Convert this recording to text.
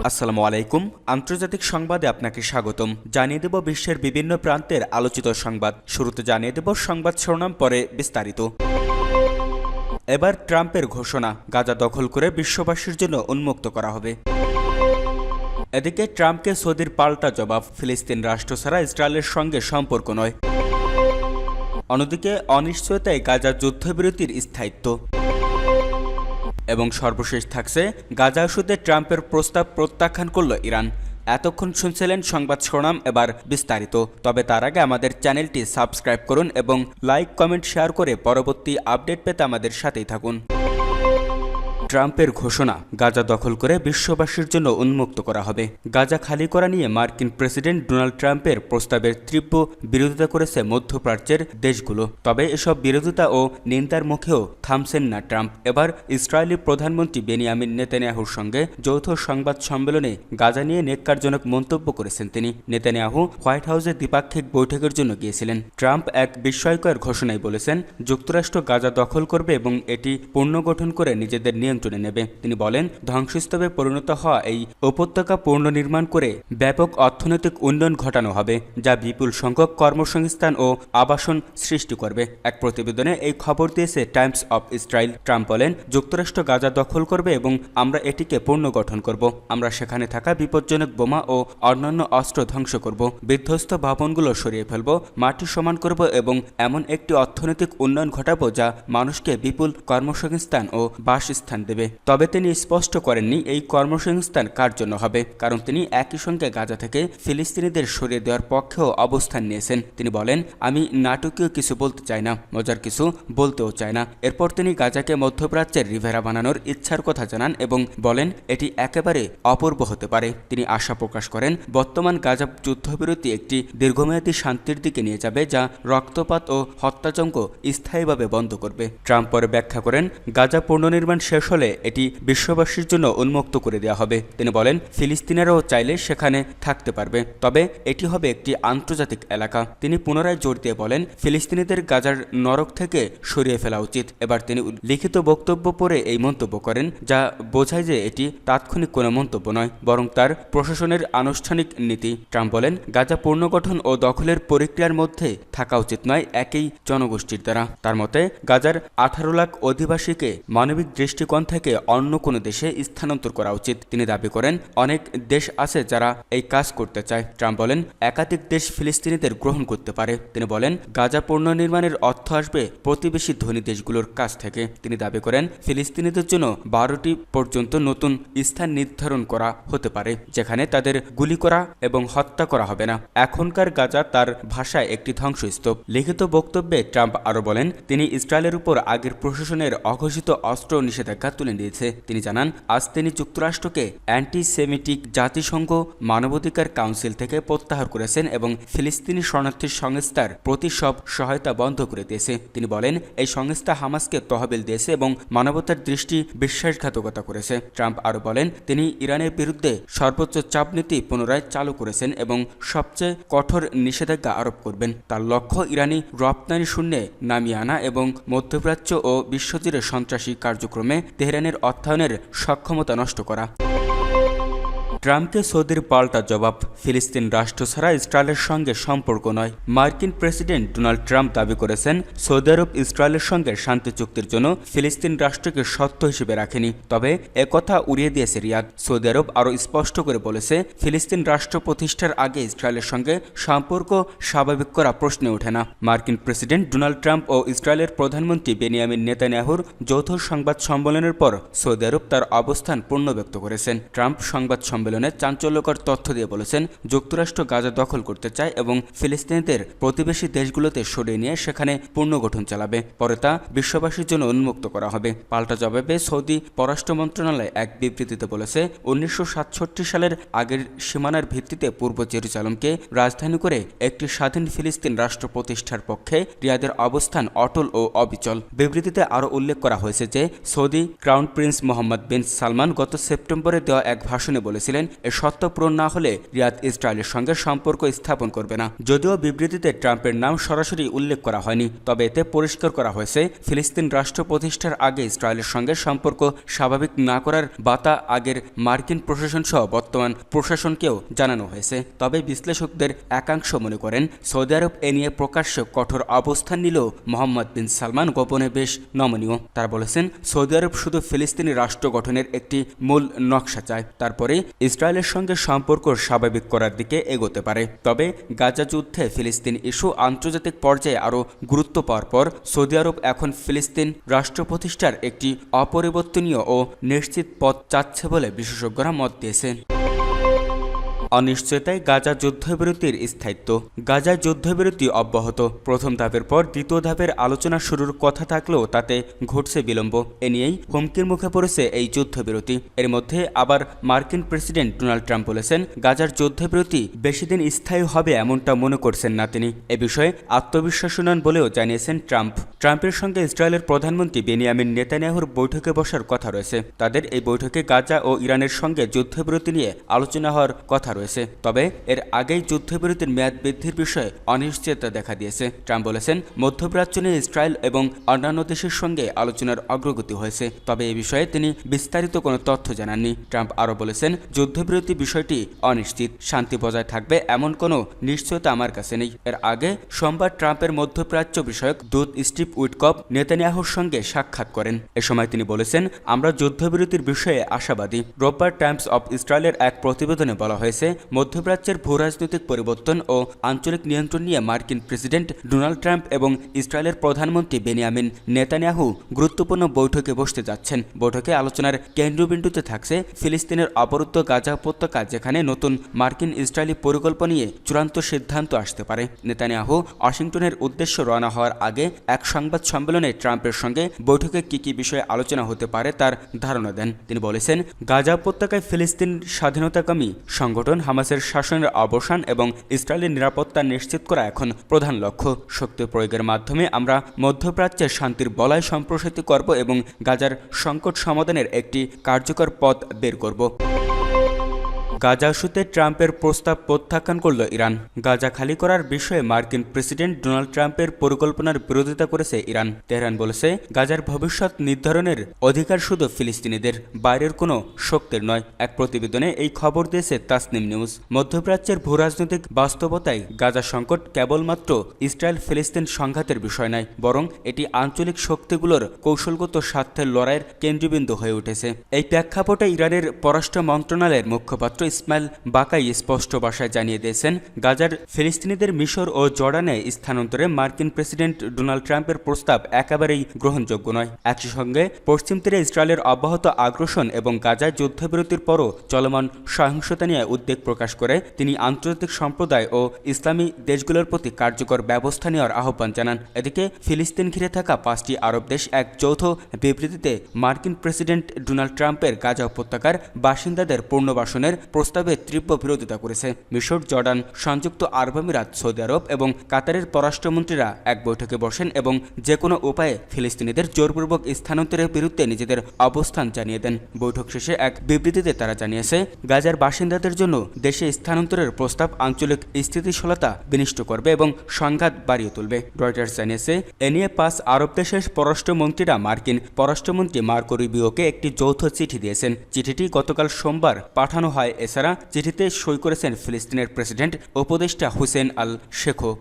আসসালামু আলাইকুম। আন্তর্জাতিক সংবাদে আপনাকে স্বাগতম। জানিয়ে দেব বিশ্বের বিভিন্ন প্রান্তের আলোচিত সংবাদ। শুরুতে জানিয়ে দেব সংবাদ শিরোনাম, পরে বিস্তারিত। এবার ট্রাম্পের ঘোষণা, গাজা দখল করে বিশ্ববাসীর জন্য উন্মুক্ত করা হবে। এদিকে ট্রাম্পকে সৌদির পাল্টা জবাব, ফিলিস্তিন রাষ্ট্র ছাড়া ইসরায়েলের সঙ্গে সম্পর্ক নয়। অন্যদিকে অনিশ্চয়তায় গাজার যুদ্ধবিরতির স্থায়িত্ব। এবং সর্বশেষ থাকছে গাজা ইস্যুতে ট্রাম্পের প্রস্তাব প্রত্যাখ্যান করল ইরান। এতক্ষণ শুনছিলেন সংবাদ শিরোনাম, এবার বিস্তারিত। তবে তার আগে আমাদের চ্যানেলটি সাবস্ক্রাইব করুন এবং লাইক, কমেন্ট, শেয়ার করে পরবর্তী আপডেট পেতে আমাদের সাথেই থাকুন। ট্রাম্পের ঘোষণা, গাজা দখল করে বিশ্ববাসীর জন্য উন্মুক্ত করা হবে। গাজা খালি করা নিয়ে মার্কিন প্রেসিডেন্ট ডোনাল্ড ট্রাম্পের প্রস্তাবের তীব্র বিরোধিতা করেছে মধ্যপ্রাচ্যের দেশগুলো। তবে এসব বিরোধিতা ও নিন্দার মুখেও থামছেন না ট্রাম্প। এবার ইসরায়েলি প্রধানমন্ত্রী বেনিয়ামিন নেতানিয়াহুর সঙ্গে যৌথ সংবাদ সম্মেলনে গাজা নিয়ে নেক্কারজনক মন্তব্য করেছেন তিনি। নেতানিয়াহু হোয়াইট হাউসে দ্বিপাক্ষিক বৈঠকের জন্য গিয়েছিলেন। ট্রাম্প এক বিস্ময়কর ঘোষণায় বলেছেন, যুক্তরাষ্ট্র গাজা দখল করবে এবং এটি পুনর্গঠন করে নিজেদের নিয়ন্ত্রণে নেবে। তিনি বলেন, ধ্বংসস্তূপে পরিণত হওয়া এই উপত্যকা পুনর্নির্মাণ করে ব্যাপক অর্থনৈতিক উন্নয়ন ঘটানো হবে, যা বিপুল সংখ্যক কর্মসংস্থান ও আবাসন সৃষ্টি করবে। এক প্রতিবেদনে এই খবর দিয়েছে টাইমস অফ ইসরায়েল। ট্রাম্প বলেন, যুক্তরাষ্ট্র গাজা দখল করবে এবং আমরা এটিকে পুনর্গঠন করব। আমরা সেখানে থাকা বিপজ্জনক বোমা ও অন্যান্য অস্ত্র ধ্বংস করব, বিধ্বস্ত ভবনগুলো সরিয়ে ফেলব, মাটি সমান করব এবং এমন একটি অর্থনৈতিক উন্নয়ন ঘটাবো যা মানুষকে বিপুল কর্মসংস্থান ও বাসস্থান দেবে। তবে তিনি স্পষ্ট করেননি এই কর্মসংস্থান কার জন্য হবে, কারণ তিনি একই সঙ্গে গাজা থেকে ফিলিস্তিনিদের সরিয়ে দেওয়ার পক্ষেও অবস্থান নিয়েছেন। তিনি বলেন, আমি নাটকীয় কিছু বলতে চাই না, মজার কিছু বলতেও চাই না। এরপর তিনি গাজাকে মধ্যপ্রাচ্যের রিভেরা বানানোর ইচ্ছার কথা জানান এবং বলেন এটি একেবারে অপূর্ব হতে পারে। তিনি আশা প্রকাশ করেন, বর্তমান গাজা যুদ্ধবিরতি একটি দীর্ঘমেয়াদী শান্তির দিকে নিয়ে যাবে, যা রক্তপাত ও হত্যাযজ্ঞ স্থায়ীভাবে বন্ধ করবে। ট্রাম্প পরে ব্যাখ্যা করেন, গাজা পুনর্নির্মাণ শেষ হলে এটি বিশ্ববাসীর জন্য উন্মুক্ত করে দেওয়া হবে। তিনি বলেন, ফিলিস্তিনিরাও চাইলে সেখানে থাকতে পারবে, তবে এটি হবে একটি আন্তর্জাতিক এলাকা। তিনি পুনরায় জোর দিয়ে বলেন, ফিলিস্তিনিদের গাজার নরক থেকে সরিয়ে ফেলা উচিত। এবার তিনি লিখিত বক্তব্য পড়ে এই মন্তব্য করেন, যা বোঝায় যে এটি তাৎক্ষণিক কোনো মন্তব্য নয়, বরং তার প্রশাসনের আনুষ্ঠানিক নীতি। ট্রাম্প বলেন, গাজা পুনর্গঠন ও দখলের প্রক্রিয়ার মধ্যে থাকা উচিত নয় একই জনগোষ্ঠীর দ্বারা। তার মতে গাজার 18 লাখ অধিবাসীকে মানবিক দৃষ্টিকোণ থেকে অন্য কোনো দেশে স্থানান্তর করা উচিত। তিনি দাবি করেন, অনেক দেশ আছে যারা এই কাজ করতে চায়। ট্রাম্প বলেন, একাধিক দেশ ফিলিস্তিনিদের গ্রহণ করতে পারে। তিনি বলেন, গাজা পুনর্নির্মাণের অর্থ আসবে প্রতিবেশী ধনী দেশগুলোর কাছ থেকে। তিনি দাবি করেন, ফিলিস্তিনিদের জন্য 12টি পর্যন্ত নতুন স্থান নির্ধারণ করা হতে পারে, যেখানে তাদের গুলি করা এবং হত্যা করা হবে না। এখনকার গাজা তার ভাষায় একটি ধ্বংসস্তূপ। লিখিত বক্তব্যে ট্রাম্প আরও বলেন, তিনি ইসরায়েলের উপর আগের প্রশাসনের অঘোষিত অস্ত্র নিষেধাজ্ঞা তুলে দিয়েছে। তিনি জানান, আজ তিনি যুক্তরাষ্ট্রকে অ্যান্টিসেমিটিক জাতিসংঘ মানবাধিকার কাউন্সিল থেকে প্রত্যাহার করেছেন এবং ফিলিস্তিনি শরণার্থী সংস্থার প্রতি সব সহায়তা বন্ধ করে দিয়েছে। তিনি বলেন, এই সংস্থা হামাসকে তহবিল দিয়েছে এবং মানবতার দৃষ্টি বিশ্বাসঘাতকতা করেছে। ট্রাম্প আরও বলেন, তিনি ইরানের বিরুদ্ধে সর্বোচ্চ চাপ নীতি পুনরায় চালু করেছেন এবং সবচেয়ে কঠোর নিষেধাজ্ঞা আরোপ করবেন। তার লক্ষ্য ইরানি রপ্তানি শূন্যে নামিয়ে আনা এবং মধ্যপ্রাচ্য ও বিশ্বজুড়ে সন্ত্রাসী কার্যক্রমে তেহরানের অর্থায়নের সক্ষমতা নষ্ট করা। ট্রাম্পকে সৌদির পাল্টা জবাব, ফিলিস্তিন রাষ্ট্র ছাড়া ইসরায়েলের সঙ্গে সম্পর্ক নয়। মার্কিন প্রেসিডেন্ট ডোনাল্ড ট্রাম্প দাবি করেছেন, সৌদি আরব ইসরায়েলের সঙ্গে শান্তি চুক্তির জন্য ফিলিস্তিন রাষ্ট্রকে শর্ত হিসেবে রাখেনি। তবে একথা উড়িয়ে দিয়েছে রিয়াদ। সৌদি আরব আরও স্পষ্ট করে বলেছে, ফিলিস্তিন রাষ্ট্র প্রতিষ্ঠার আগে ইসরায়েলের সঙ্গে সম্পর্ক স্বাভাবিক করা প্রশ্নে ওঠে না। মার্কিন প্রেসিডেন্ট ডোনাল্ড ট্রাম্প ও ইসরায়েলের প্রধানমন্ত্রী বেনিয়ামিন নেতানিয়াহুর যৌথ সংবাদ সম্মেলনের পর সৌদি আরব তার অবস্থান পুনর্ব্যক্ত করেছেন। ট্রাম্প সংবাদ সম্মেলনে চাঞ্চল্যকর তথ্য দিয়ে বলেছেন, যুক্তরাষ্ট্র গাজা দখল করতে চায় এবং ফিলিস্তিনিদের প্রতিবেশী দেশগুলোতে সরিয়ে নিয়ে সেখানে পুনর্গঠন চালাবে। পরে তা বিশ্ববাসীর জন্য উন্মুক্ত করা হবে। পাল্টা জবাবে সৌদি পররাষ্ট্র মন্ত্রণালয় এক বিবৃতিতে বলেছে, 1967 সালের আগের সীমানার ভিত্তিতে পূর্ব জেরুজালেমকে রাজধানী করে একটি স্বাধীন ফিলিস্তিন রাষ্ট্র প্রতিষ্ঠার পক্ষে রিয়াদের অবস্থান অটল ও অবিচল। বিবৃতিতে আরও উল্লেখ করা হয়েছে যে, সৌদি ক্রাউন প্রিন্স মোহাম্মদ বিন সালমান গত সেপ্টেম্বরে দেওয়া এক ভাষণে বলেছিলেন, এ শর্ত পূরণ না হলে রিয়াদ ইসরায়েলের সঙ্গে সম্পর্ক স্থাপন করবে না। যদিও বিবৃতিতে ট্রাম্পের নাম সরাসরি উল্লেখ করা হয়নি, তবে এতে পরিষ্কার করা হয়েছে ফিলিস্তিন রাষ্ট্র প্রতিষ্ঠার আগে ইসরায়েলের সঙ্গে সম্পর্ক স্বাভাবিক না করার বার্তা আগের মার্কিন প্রশাসন সহ বর্তমান প্রশাসনকেও জানানো হয়েছে। তবে বিশ্লেষকদের একাংশ মনে করেন সৌদি আরব এ নিয়ে প্রকাশ্যে কঠোর অবস্থান নিলেও মোহাম্মদ বিন সালমান গোপনে বেশ নমনীয়। তারা বলেছেন সৌদি আরব শুধু ফিলিস্তিনি রাষ্ট্র গঠনের একটি মূল নকশা চায়, তারপরে ইসরায়েলের সঙ্গে সম্পর্ক স্বাভাবিক করার দিকে এগোতে পারে। তবে গাজা যুদ্ধে ফিলিস্তিন ইস্যু আন্তর্জাতিক পর্যায়ে আরও গুরুত্ব পাওয়ার পর সৌদি আরব এখন ফিলিস্তিন রাষ্ট্র প্রতিষ্ঠার একটি অপরিবর্তনীয় ও নিশ্চিত পথ চাচ্ছে বলে বিশেষজ্ঞরা মত দিয়েছেন। অনিশ্চয়তায় গাজা যুদ্ধবিরতির স্থায়িত্ব। গাজায় যুদ্ধবিরতি অব্যাহত। প্রথম ধাপের পর দ্বিতীয় ধাপের আলোচনা শুরুর কথা থাকলেও তাতে ঘটছে বিলম্ব। এ নিয়েই হুমকির মুখে পড়েছে এই যুদ্ধবিরতি। এর মধ্যে আবার মার্কিন প্রেসিডেন্ট ডোনাল্ড ট্রাম্প বলেছেন গাজার যুদ্ধবিরতি বেশি দিন স্থায়ী হবে এমনটা মনে করছেন না তিনি। এ বিষয়ে আত্মবিশ্বাসী নন বলেও জানিয়েছেন ট্রাম্প। ট্রাম্পের সঙ্গে ইসরায়েলের প্রধানমন্ত্রী বেনিয়ামিন নেতানিয়াহুর বৈঠকে বসার কথা রয়েছে। তাদের এই বৈঠকে গাজা ও ইরানের সঙ্গে যুদ্ধবিরতি নিয়ে আলোচনা হওয়ার কথা রয়েছে। তবে এর আগেই যুদ্ধবিরতির মেয়াদ বৃদ্ধির বিষয়ে অনিশ্চয়তা দেখা দিয়েছে। ট্রাম্প বলেছেন মধ্যপ্রাচ্য নিয়ে ইসরায়েল এবং অন্যান্য দেশের সঙ্গে আলোচনার অগ্রগতি হয়েছে, তবে এ বিষয়ে তিনি বিস্তারিত কোনো তথ্য জানাননি। ট্রাম্প আরও বলেছেন যুদ্ধবিরতি বিষয়টি অনিশ্চিত, শান্তি বজায় থাকবে এমন কোনো নিশ্চয়তা আমার কাছে নেই। এর আগে সোমবার ট্রাম্পের মধ্যপ্রাচ্য বিষয়ক দূত স্টিভ উইটকফ নেতানিয়াহুর সঙ্গে সাক্ষাৎ করেন। এ সময় তিনি বলেছেন আমরা যুদ্ধবিরতির বিষয়ে আশাবাদী। রোববার টাইমস অব ইসরায়েলের এক প্রতিবেদনে বলা হয়েছে মধ্যপ্রাচ্যের ভূরাজনৈতিক পরিবর্তন ও আঞ্চলিক নিয়ন্ত্রণ নিয়ে মার্কিন প্রেসিডেন্ট ডোনাল্ড ট্রাম্প এবং ইসরায়েলের প্রধানমন্ত্রী বেনিয়ামিন নেতানিয়াহু গুরুত্বপূর্ণ বৈঠকে বসতে যাচ্ছেন। বৈঠকে আলোচনার কেন্দ্রবিন্দুতে থাকছে ফিলিস্তিনের অবরুদ্ধ গাজা উপত্যকা, যেখানে নতুন মার্কিন ইসরায়েলি পরিকল্পনা নিয়ে চূড়ান্ত সিদ্ধান্ত আসতে পারে। নেতানিয়াহু ওয়াশিংটনের উদ্দেশ্যে রওনা হওয়ার আগে এক সংবাদ সম্মেলনে ট্রাম্পের সঙ্গে বৈঠকে কি বিষয়ে আলোচনা হতে পারে তার ধারণা দেন। তিনি বলেছেন গাজা উপত্যকায় ফিলিস্তিন স্বাধীনতাকামী সংগঠন হামাসের শাসনের অবসান এবং ইসরায়েলের নিরাপত্তা নিশ্চিত করা এখন প্রধান লক্ষ্য। শক্তি প্রয়োগের মাধ্যমে আমরা মধ্যপ্রাচ্যের শান্তির বলয় সম্প্রসারিত করব এবং গাজার সংকট সমাধানের একটি কার্যকর পথ বের করব। গাজা ইস্যুতে ট্রাম্পের প্রস্তাব প্রত্যাখ্যান করল ইরান। গাজা খালি করার বিষয়ে মার্কিন প্রেসিডেন্ট ডোনাল্ড ট্রাম্পের পরিকল্পনার বিরোধিতা করেছে ইরান। তেহরান বলেছে গাজার ভবিষ্যৎ নির্ধারণের অধিকার শুধু ফিলিস্তিনিদের, বাইরের কোনো শক্তির নয়। এক প্রতিবেদনে এই খবর দিয়েছে তাসনিম নিউজ। মধ্যপ্রাচ্যের ভূরাজনৈতিক বাস্তবতায় গাজা সংকট কেবলমাত্র ইসরায়েল ফিলিস্তিন সংঘাতের বিষয় নয়, বরং এটি আঞ্চলিক শক্তিগুলোর কৌশলগত স্বার্থের লড়াইয়ের কেন্দ্রবিন্দু হয়ে উঠেছে। এই প্রেক্ষাপটে ইরানের পররাষ্ট্র মন্ত্রণালয়ের মুখপাত্র ইসমাইল বাকাই স্পষ্ট ভাষায় জানিয়ে দিয়েছেন গাজার ফিলিস্তিনিদের মিশর ও জর্ডানে স্থানান্তরে মার্কিন প্রেসিডেন্ট ডোনাল্ড ট্রাম্পের প্রস্তাব একেবারেই গ্রহণযোগ্য নয়। একই সঙ্গে পশ্চিম তীরে ইসরায়েলের অব্যাহত আগ্রাসন এবং গাজায় যুদ্ধবিরতির পরও চলমান সহিংসতা নিয়ে উদ্বেগ প্রকাশ করে তিনি আন্তর্জাতিক সম্প্রদায় ও ইসলামী দেশগুলোর প্রতি কার্যকর ব্যবস্থা নেওয়ার আহ্বান জানান। এদিকে ফিলিস্তিন ঘিরে থাকা 5টি আরব দেশ এক যৌথ বিবৃতিতে মার্কিন প্রেসিডেন্ট ডোনাল্ড ট্রাম্পের গাজা উপত্যকার বাসিন্দাদের পুনর্বাসনের প্রস্তাবের তীব্র বিরোধিতা করেছে। মিশর, জর্ডান, সংযুক্ত আরব আমিরাত, সৌদি আরব এবং কাতারের পররাষ্ট্রমন্ত্রীরা এক বৈঠকে বসেন এবং যে কোনো উপায়ে ফিলিস্তিনিদের জোরপূর্বক স্থানান্তরের বিরুদ্ধে নিজেদের অবস্থান জানিয়ে দেন। বৈঠক শেষে এক বিবৃতিতে তারা জানিয়েছে গাজার বাসিন্দাদের জন্য দেশে স্থানান্তরের প্রস্তাব আঞ্চলিক স্থিতিশীলতা বিনষ্ট করবে এবং সংঘাত বাড়িয়ে তুলবে। রয়টার্স জানিয়েছে এ নিয়ে 5 আরব দেশের পররাষ্ট্রমন্ত্রীরা মার্কিন পররাষ্ট্রমন্ত্রী মার্কো রুবিওকে একটি যৌথ চিঠি দিয়েছেন। চিঠিটি গতকাল সোমবার পাঠানো হয়। এছাড়া চিঠিতে সই করেছেন ফিলিস্তিনের প্রেসিডেন্ট উপদেষ্টা হুসেন আল শেখও।